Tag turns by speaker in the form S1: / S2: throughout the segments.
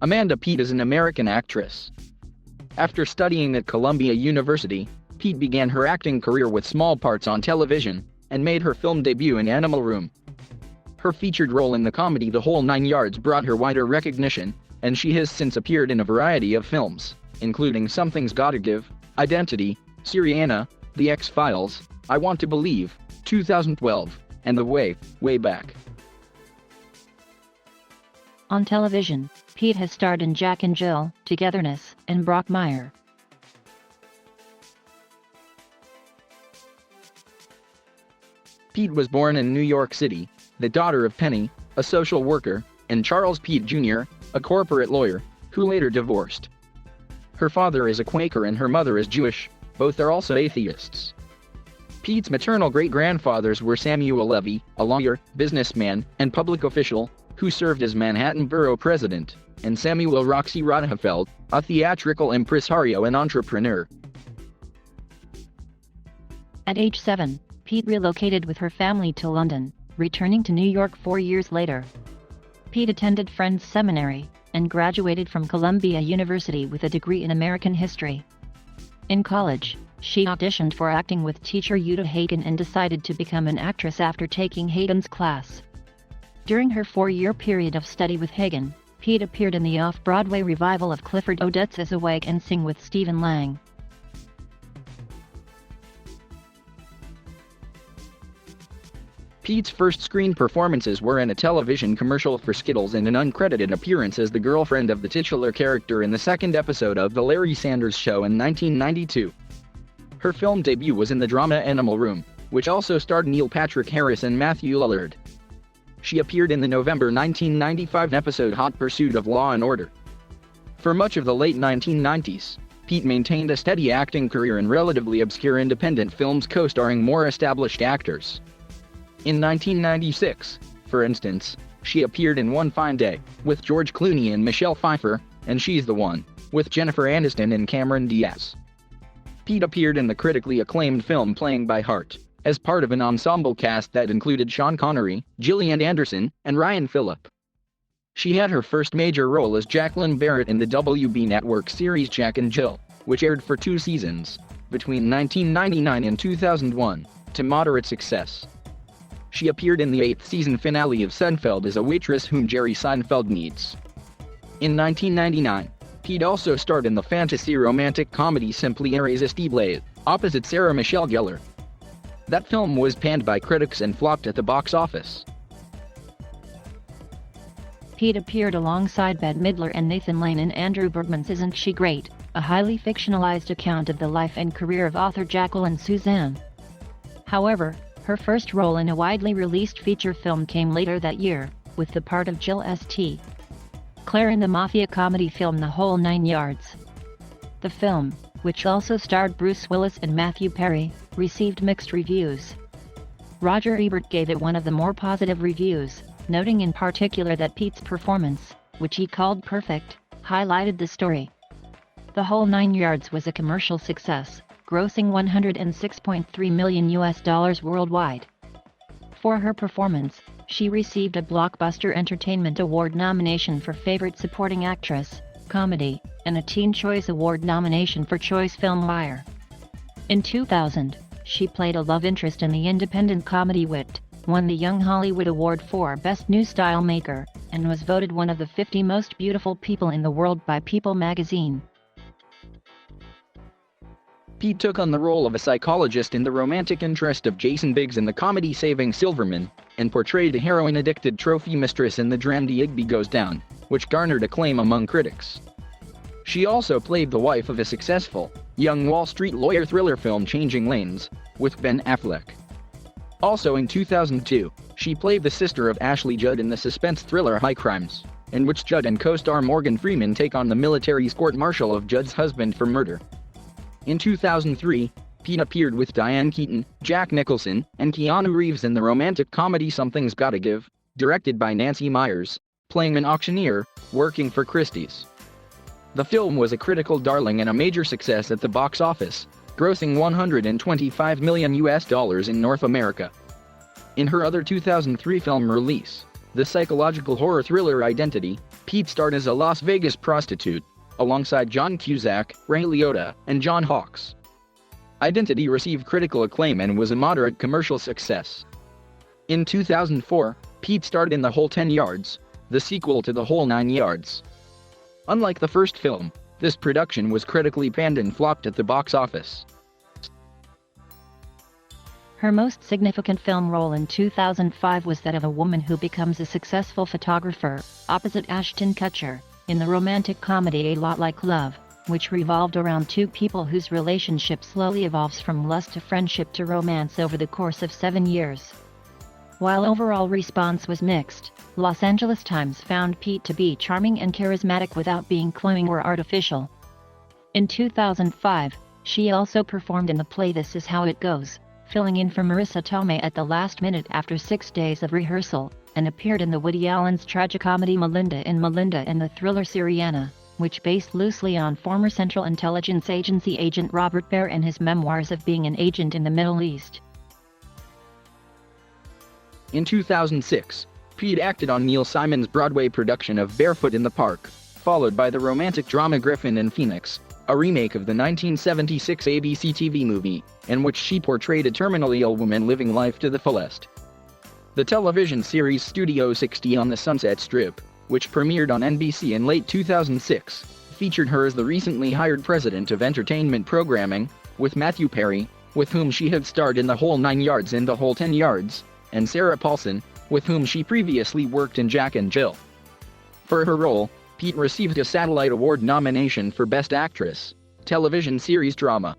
S1: Amanda Peet is an American actress. After studying at Columbia University, Peet began her acting career with small parts on television, and made her film debut in Animal Room. Her featured role in the comedy The Whole Nine Yards brought her wider recognition, and she has since appeared in a variety of films, including Something's Gotta Give, Identity, Syriana, The X-Files, I Want to Believe, 2012, and The Way Back.
S2: On television, Peet has starred in Jack and Jill, Togetherness, and Brockmire.
S1: Peet was born in New York City, the daughter of Penny, a social worker, and Charles Peet Jr., a corporate lawyer, who later divorced. Her father is a Quaker and her mother is Jewish, both are also atheists. Peet's maternal great-grandfathers were Samuel Levy, a lawyer, businessman, and public official, who served as Manhattan Borough President, and Samuel Roxy Rodhefeld, a theatrical impresario and entrepreneur.
S2: At age 7, Peet relocated with her family to London, returning to New York 4 years later. Peet attended Friends Seminary, and graduated from Columbia University with a degree in American history. In college, she auditioned for acting with teacher Uta Hagen and decided to become an actress after taking Hagen's class. During her 4-year period of study with Hagen, Peet appeared in the off-Broadway revival of Clifford Odets' Awake and Sing with Stephen Lang.
S1: Peet's first screen performances were in a television commercial for Skittles and an uncredited appearance as the girlfriend of the titular character in the second episode of The Larry Sanders Show in 1992. Her film debut was in the drama Animal Room, which also starred Neil Patrick Harris and Matthew Lillard. She appeared in the November 1995 episode Hot Pursuit of Law and Order. For much of the late 1990s, Peet maintained a steady acting career in relatively obscure independent films co-starring more established actors. In 1996, for instance, she appeared in One Fine Day, with George Clooney and Michelle Pfeiffer, and She's the One, with Jennifer Aniston and Cameron Diaz. Peet appeared in the critically acclaimed film Playing by Heart, as part of an ensemble cast that included Sean Connery, Gillian Anderson, and Ryan Phillip. She had her first major role as Jacqueline Barrett in the WB network series Jack and Jill, which aired for 2 seasons, between 1999 and 2001, to moderate success. She appeared in the 8th season finale of Seinfeld as a waitress whom Jerry Seinfeld meets. In 1999, Peet also starred in the fantasy romantic comedy Simply Irresistible, opposite Sarah Michelle Gellar. That film was panned by critics and flopped at the box office.
S2: Peet appeared alongside Bette Midler and Nathan Lane in Andrew Bergman's Isn't She Great?, a highly fictionalized account of the life and career of author Jacqueline Suzanne. However, her first role in a widely released feature film came later that year, with the part of Jill St. Claire in the mafia comedy film The Whole Nine Yards. The film, which also starred Bruce Willis and Matthew Perry, received mixed reviews. Roger Ebert gave it one of the more positive reviews, noting in particular that Peet's performance, which he called perfect, highlighted the story. The Whole Nine Yards was a commercial success, grossing $106.3 million worldwide. For her performance, she received a Blockbuster Entertainment Award nomination for Favorite Supporting Actress, Comedy, and a Teen Choice Award nomination for Choice Film Wire. In 2000, she played a love interest in the independent comedy Wit, won the Young Hollywood Award for Best New Style Maker, and was voted one of the 50 most beautiful people in the world by People magazine.
S1: Peet took on the role of a psychologist in the romantic interest of Jason Biggs in the comedy Saving Silverman, and portrayed a heroin-addicted trophy mistress in the dram Digby Goes Down, which garnered acclaim among critics. She also played the wife of a successful, young Wall Street lawyer thriller film Changing Lanes, with Ben Affleck. Also in 2002, she played the sister of Ashley Judd in the suspense thriller High Crimes, in which Judd and co-star Morgan Freeman take on the military's court-martial of Judd's husband for murder. In 2003, Peet appeared with Diane Keaton, Jack Nicholson, and Keanu Reeves in the romantic comedy Something's Gotta Give, directed by Nancy Meyers, playing an auctioneer, working for Christie's. The film was a critical darling and a major success at the box office, grossing $125 million in North America. In her other 2003 film release, The psychological horror thriller Identity, Peet starred as a Las Vegas prostitute, alongside John Cusack, Ray Liotta, and John Hawkes. Identity received critical acclaim and was a moderate commercial success. In 2004, Peet starred in The Whole 10 Yards, the sequel to The Whole 9 Yards. Unlike the first film, this production was critically panned and flopped at the box office.
S2: Her most significant film role in 2005 was that of a woman who becomes a successful photographer, opposite Ashton Kutcher, in the romantic comedy A Lot Like Love, which revolved around two people whose relationship slowly evolves from lust to friendship to romance over the course of 7 years. While overall response was mixed, Los Angeles Times found Peet to be charming and charismatic without being cloying or artificial. In 2005, she also performed in the play This Is How It Goes, filling in for Marissa Tomei at the last minute after 6 days of rehearsal, and appeared in the Woody Allen's tragicomedy Melinda and the thriller Syriana, which based loosely on former Central Intelligence Agency agent Robert Baer and his memoirs of being an agent in the Middle East.
S1: In 2006, Peet acted on Neil Simon's Broadway production of Barefoot in the Park, followed by the romantic drama Griffin and Phoenix, a remake of the 1976 ABC TV movie, in which she portrayed a terminally ill woman living life to the fullest. The television series Studio 60 on the Sunset Strip, which premiered on NBC in late 2006, featured her as the recently hired president of entertainment programming, with Matthew Perry, with whom she had starred in The Whole 9 Yards and The Whole 10 Yards, and Sarah Paulson, with whom she previously worked in Jack and Jill. For her role, Peet received a Satellite Award nomination for Best Actress, Television Series Drama.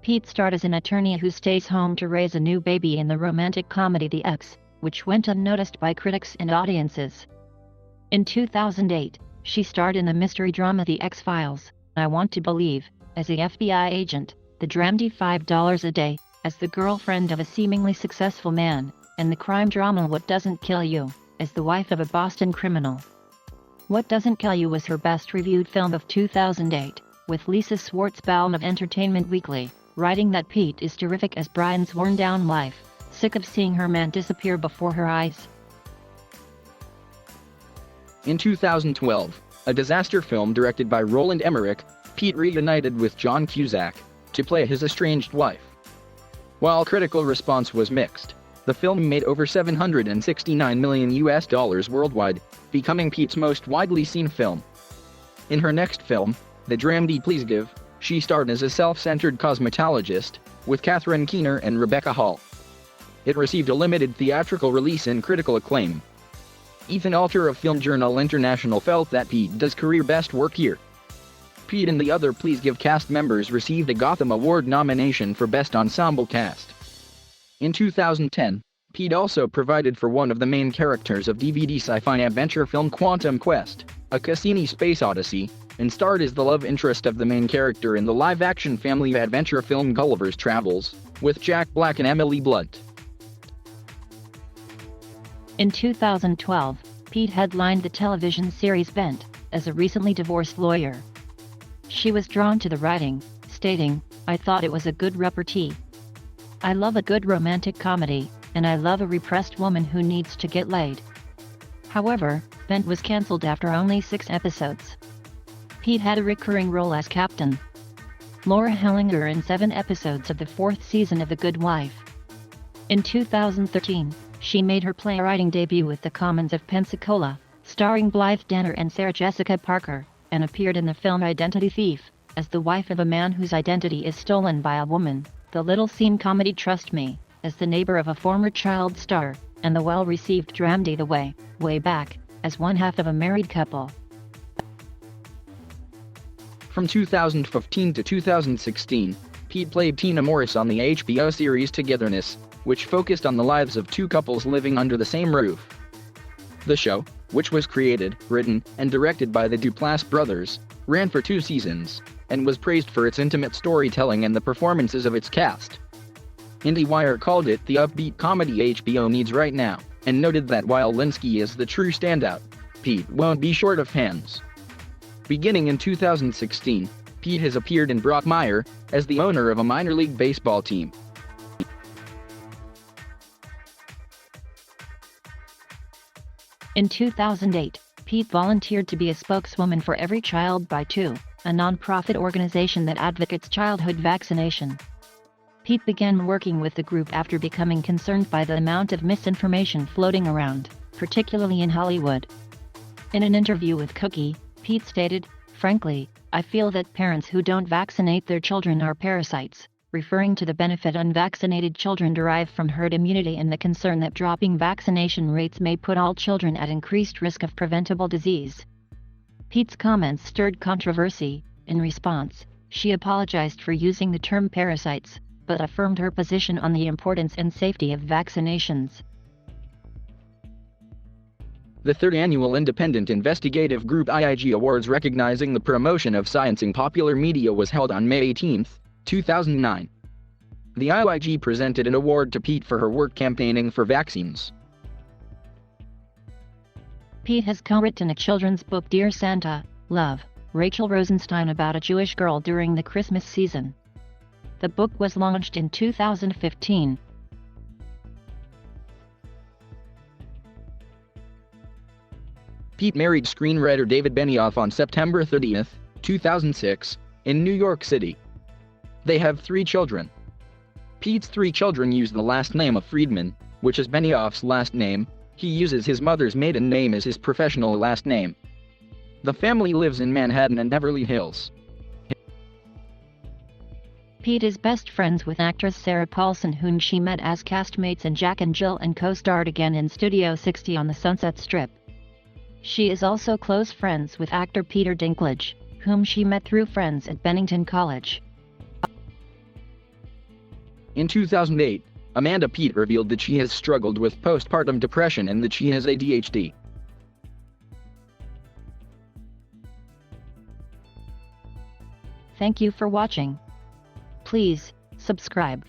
S2: Peet starred as an attorney who stays home to raise a new baby in the romantic comedy The Ex, which went unnoticed by critics and audiences. In 2008, she starred in the mystery drama The X-Files, I Want to Believe, as the FBI agent, the dramedy $5 a Day, as the girlfriend of a seemingly successful man, and the crime drama What Doesn't Kill You, as the wife of a Boston criminal. What Doesn't Kill You was her best reviewed film of 2008, with Lisa Schwartzbaum of Entertainment Weekly writing that Peet is terrific as Brian's worn-down wife, sick of seeing her man disappear before her eyes.
S1: In 2012, a disaster film directed by Roland Emmerich, Peet reunited with John Cusack to play his estranged wife. While critical response was mixed, the film made over $769 million worldwide, becoming Peet's most widely seen film. In her next film, The Dramedy Please Give, she starred as a self-centered cosmetologist, with Catherine Keener and Rebecca Hall. It received a limited theatrical release and critical acclaim. Ethan Alter of Film Journal International felt that Peet does career best work here. Peet and the other Please Give cast members received a Gotham Award nomination for Best Ensemble Cast. In 2010, Peet also provided for one of the main characters of DVD sci-fi adventure film Quantum Quest, a Cassini space odyssey, and starred as the love interest of the main character in the live-action family adventure film Gulliver's Travels, with Jack Black and Emily Blunt.
S2: In 2012, Peet headlined the television series Bent, as a recently divorced lawyer. She was drawn to the writing, stating, "I thought it was a good repartee. I love a good romantic comedy, and I love a repressed woman who needs to get laid." However, Bent was cancelled after only 6 episodes. Peet had a recurring role as Captain Laura Hellinger in 7 episodes of the 4th season of The Good Wife. In 2013, she made her playwriting debut with The Commons of Pensacola, starring Blythe Danner and Sarah Jessica Parker, and appeared in the film Identity Thief, as the wife of a man whose identity is stolen by a woman, the little scene comedy Trust Me, as the neighbor of a former child star, and the well-received dramedy The Way Back, as one half of a married couple.
S1: From 2015 to 2016, Peet played Tina Morris on the HBO series Togetherness, which focused on the lives of 2 couples living under the same roof. The show, which was created, written, and directed by the Duplass brothers, ran for 2 seasons, and was praised for its intimate storytelling and the performances of its cast. IndieWire called it the upbeat comedy HBO needs right now, and noted that while Linsky is the true standout, Peet won't be short of fans. Beginning in 2016, Peet has appeared in Brockmire, as the owner of a minor league baseball team.
S2: In 2008, Peet volunteered to be a spokeswoman for Every Child by Two, a non-profit organization that advocates childhood vaccination. Peet began working with the group after becoming concerned by the amount of misinformation floating around, particularly in Hollywood. In an interview with Cookie, Peet stated, "Frankly, I feel that parents who don't vaccinate their children are parasites," referring to the benefit unvaccinated children derive from herd immunity and the concern that dropping vaccination rates may put all children at increased risk of preventable disease. Peet's comments stirred controversy. In response, she apologized for using the term parasites, but affirmed her position on the importance and safety of vaccinations.
S1: The third annual Independent Investigative Group IIG Awards recognizing the promotion of science in popular media was held on May 18, 2009. The IIG presented an award to Peet for her work campaigning for vaccines.
S2: Peet has co-written a children's book, Dear Santa, Love, Rachel Rosenstein, about a Jewish girl during the Christmas season. The book was launched in 2015.
S1: Peet married screenwriter David Benioff on September 30, 2006, in New York City. They have 3 children. Peet's 3 children use the last name of Friedman, which is Benioff's last name. He uses his mother's maiden name as his professional last name. The family lives in Manhattan and Beverly Hills.
S2: Peet is best friends with actress Sarah Paulson, whom she met as castmates in Jack and Jill and co-starred again in Studio 60 on the Sunset Strip. She is also close friends with actor Peter Dinklage, whom she met through friends at Bennington College.
S1: In 2008, Amanda Peet revealed that she has struggled with postpartum depression and that she has ADHD.
S2: Thank you for watching. Please subscribe.